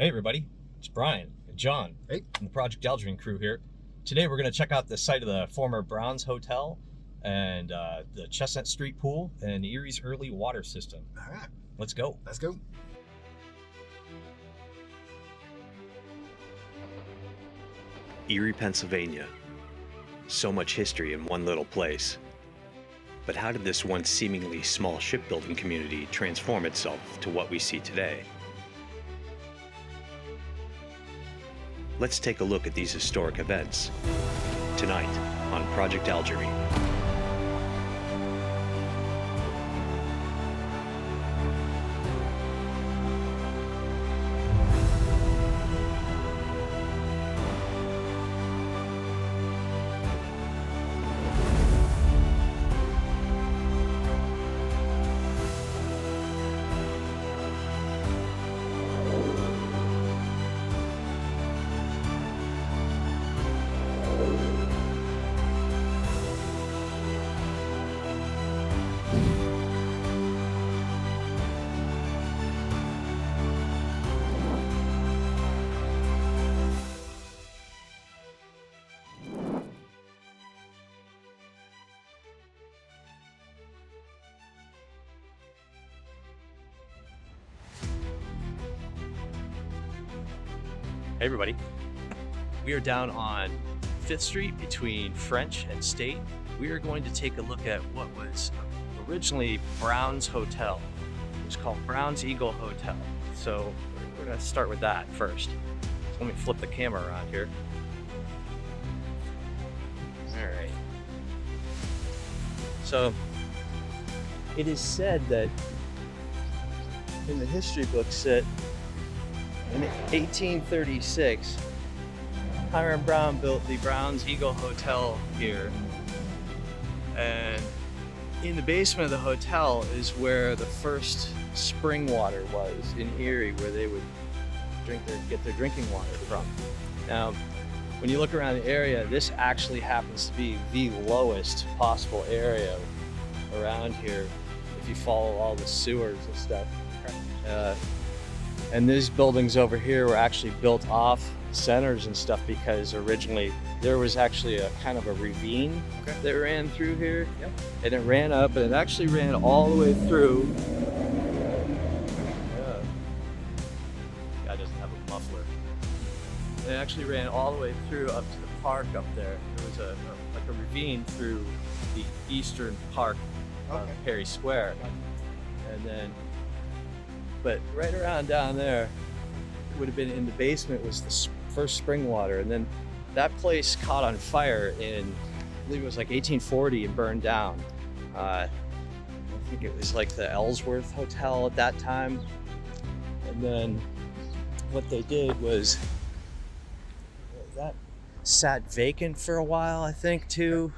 Hey everybody, it's Brian and John Hey. from the Project Algerine crew here. Today we're going to check out the site of the former Browns Hotel and the Chestnut Street Pool and Erie's early water system. All right, Let's go. let's go. Erie, Pennsylvania. So much history in one little place. But how did this once seemingly small shipbuilding community transform itself to what we see today? Let's take a look at these historic events tonight on Project Algerine. Hey everybody, we are down on 5th Street between French and State. We are going to take a look at what was originally Brown's Hotel. It was called Brown's Eagle Hotel. So we're going to start with that first. So let me flip the camera around here. All right. So it is said that in the history books that in 1836, Hiram Brown built the Brown's Eagle Hotel here. And in the basement of the hotel is where the first spring water was in Erie, where they would get their drinking water from. Now, when you look around the area, this actually happens to be the lowest possible area around here if you follow all the sewers and stuff. And these buildings over here were actually built off centers and stuff because originally there was actually a kind of a ravine that ran through here. Yep. And it ran up and it actually ran all the way through. Guy doesn't have a muffler. It actually ran all the way through up to the park up there. There was like a ravine through the eastern park of Perry Square. And then but right around down there would have been in the basement was the first spring water, and then that place caught on fire in, I believe it was like 1840 and burned down. I think it was like the Ellsworth Hotel at that time. And then what they did was that sat vacant for a while, I think, too.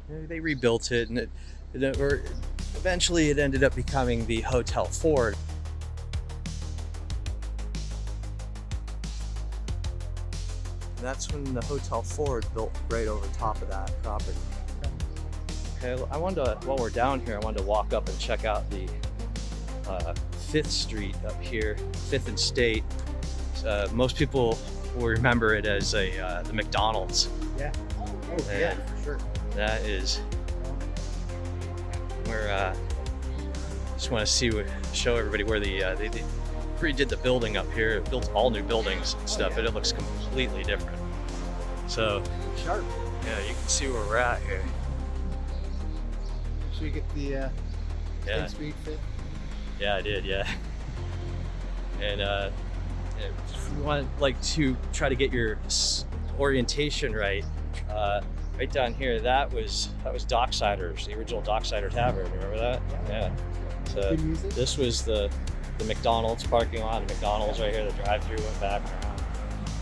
They rebuilt it, and eventually it ended up becoming the Hotel Ford. That's when the Hotel Ford built right over top of that property. Okay, I wanted to, while we're down here, I wanted to walk up and check out the 5th Street up here, 5th and State. Most people will remember it as the McDonald's. Yeah. Oh, yeah, for sure. That is where, just want to show everybody where they redid the building up here. It built all new buildings and stuff, but it looks completely different. So, Sharp. yeah, you can see where we're at here. Should we get the Yeah. 10th Street fit? Yeah, I did, yeah. And if you want to try to get your orientation right, right down here, that was Docksiders, the original Docksider Tavern. Remember that? Yeah. So Good music. this was the McDonald's parking lot. The McDonald's right here. The drive-through went back around.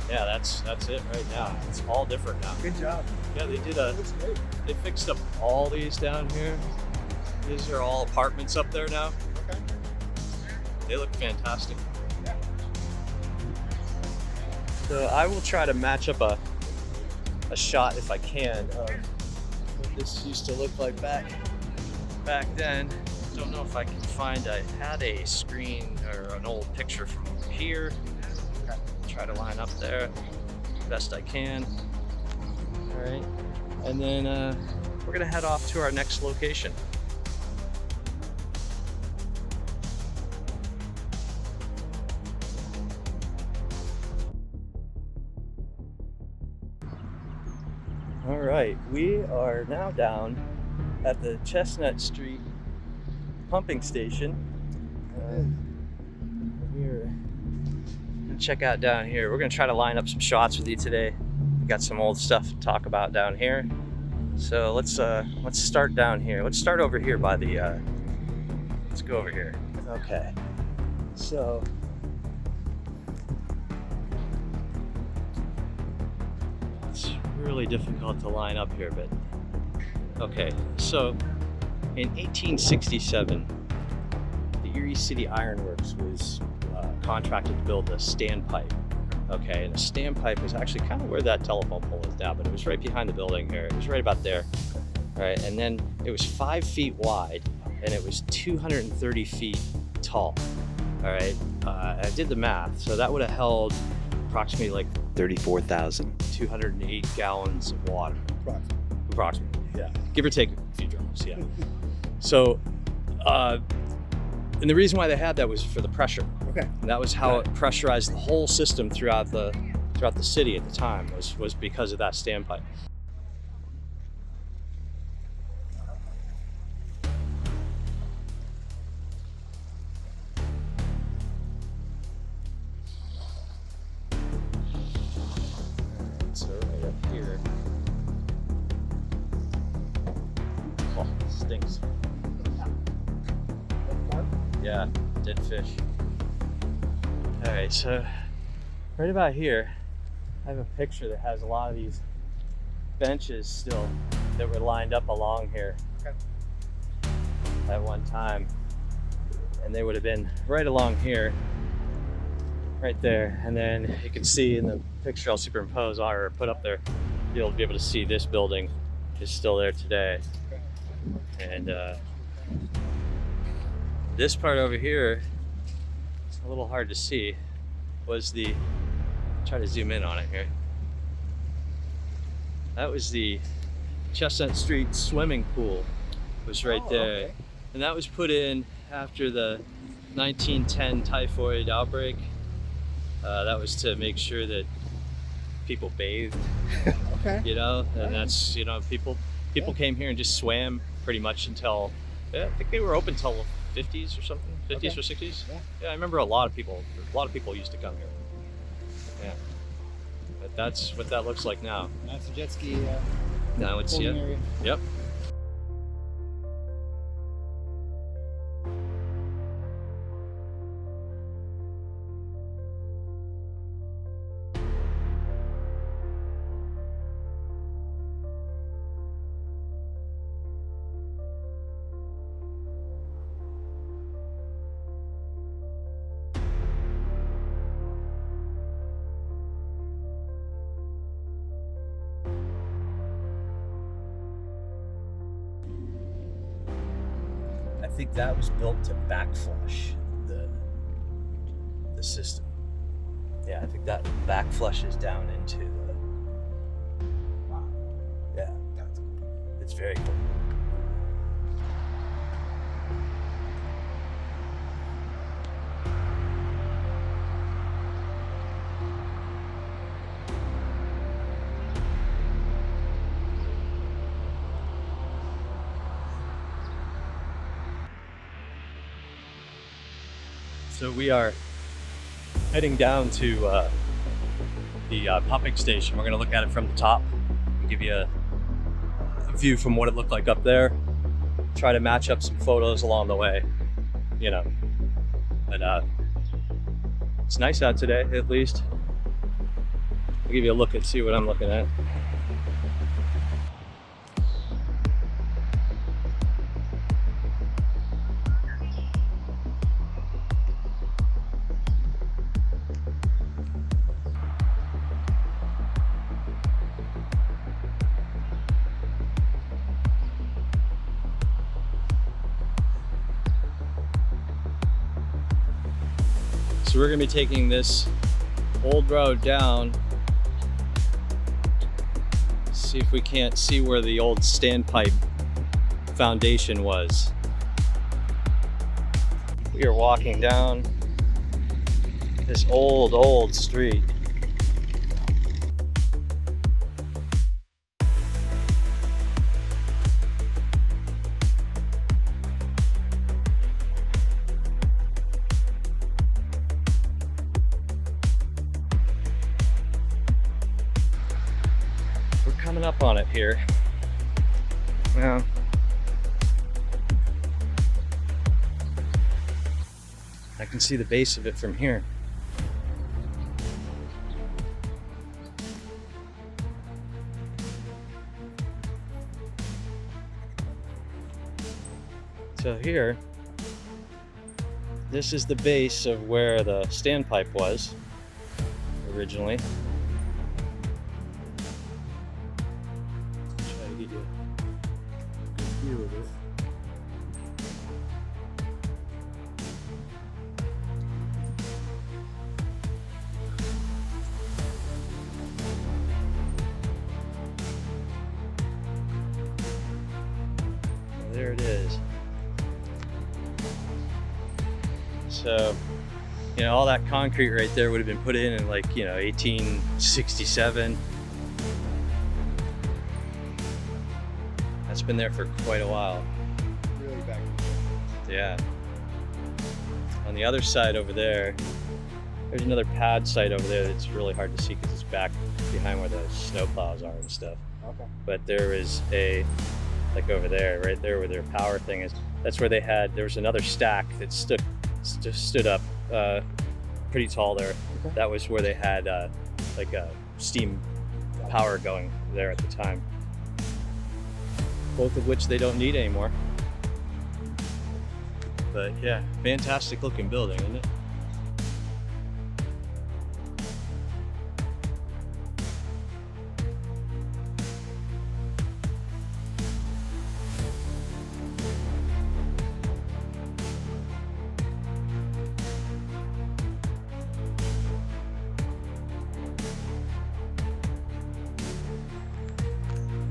Yeah, that's it right now. It's all different now. Good job. Yeah, they did Looks great. they fixed up all these down here. These are all apartments up there now. Okay. They look fantastic. So I will try to match up a shot if I can of what this used to look like back then. Don't know if I can find, I had a screen or an old picture from here, Okay. Try to line up there best I can. All right, and then we're gonna head off to our next location. All right, we are now down at the Chestnut Street Pumping Station. We're gonna check out down here. We're gonna try to line up some shots with you today. We got some old stuff to talk about down here. So let's start down here. Let's start over here by the. Let's go over here. Okay. So. It's really difficult to line up here, but okay. So in 1867, the Erie City Iron Works was contracted to build a standpipe. Okay, and a standpipe was actually kind of where that telephone pole is now, but it was right behind the building here. It was right about there. All right, and then it was 5 feet wide, and it was 230 feet tall. All right, I did the math, so that would have held approximately like 34,000. 208 gallons of water. Approximately, yeah. Give or take a few drops, yeah. So, and the reason why they had that was for the pressure. Okay. And that was how it pressurized the whole system throughout the city at the time, was because of that standpipe. So right up here. Oh, it stinks. Yeah, dead fish. All right, so right about here, I have a picture that has a lot of these benches still that were lined up along here at one time. And they would have been right along here, right there. And then you can see in the picture I'll superimpose or put up there, you'll be able to see this building is still there today. And this part over here, it's a little hard to see, was the, try to zoom in on it here. That was the Chestnut Street Swimming Pool, was right there. Okay. And that was put in after the 1910 typhoid outbreak. That was to make sure that people bathed, Okay. you know, and that's, you know, people came here and just swam pretty much until, I think they were open till 50s or something, 50s Okay. or 60s. Yeah. I remember a lot of people used to come here. Yeah, but that's what that looks like now. That's a jet ski Now it's, holding yeah, area. yep. I think that was built to backflush the system. Yeah, I think that backflushes down into the. Yeah, it's very cool. So we are heading down to the pumping station. We're going to look at it from the top and give you a view from what it looked like up there. Try to match up some photos along the way, you know. But it's nice out today, at least. I'll give you a look and see what I'm looking at. So we're gonna be taking this old road down. See if we can't see where the old standpipe foundation was. We are walking down this old street. We're coming up on it here. Well, I can see the base of it from here. So here, this is the base of where the standpipe was originally. Try to get you a good view of it. There it is. So, you know, all that concrete right there would have been put in like, 1867. That's been there for quite a while. Really back. Yeah. On the other side over there's another pad site over there that's really hard to see because it's back behind where the snow plows are and stuff. Okay. But there is like over there, right there where their power thing is, that's where there was another stack that stood up pretty tall there. Okay. That was where they had like a steam power going there at the time. Both of which they don't need anymore. But yeah, fantastic looking building, isn't it?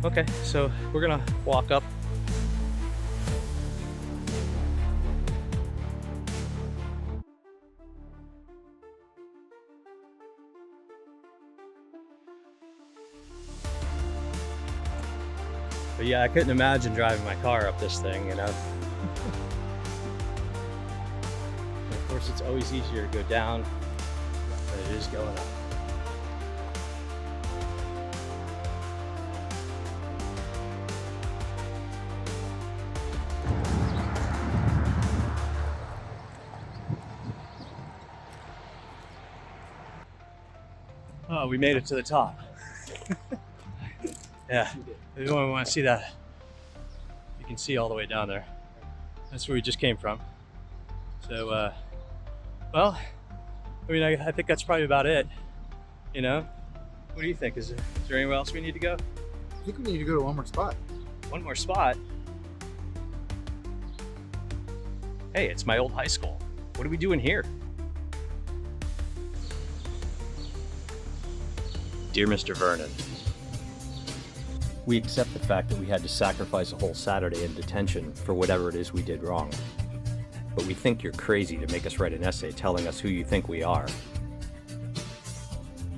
Okay, so we're gonna walk up. But yeah, I couldn't imagine driving my car up this thing, you know. And of course, it's always easier to go down than it is going up. Oh, we made it to the top. Yeah, if you want to see that, you can see all the way down there. That's where we just came from. So, well, I mean, I think that's probably about it, you know? What do you think? Is there anywhere else we need to go? I think we need to go to one more spot. One more spot? Hey, it's my old high school. What are we doing here? Dear Mr. Vernon, we accept the fact that we had to sacrifice a whole Saturday in detention for whatever it is we did wrong. But we think you're crazy to make us write an essay telling us who you think we are.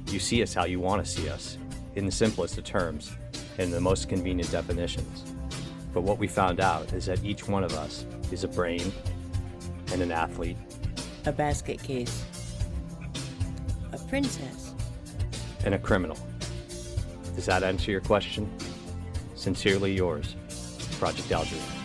You see us how you want to see us, in the simplest of terms, in the most convenient definitions. But what we found out is that each one of us is a brain and an athlete. A basket case. A princess. And a criminal. Does that answer your question? Sincerely yours, Project Algerine.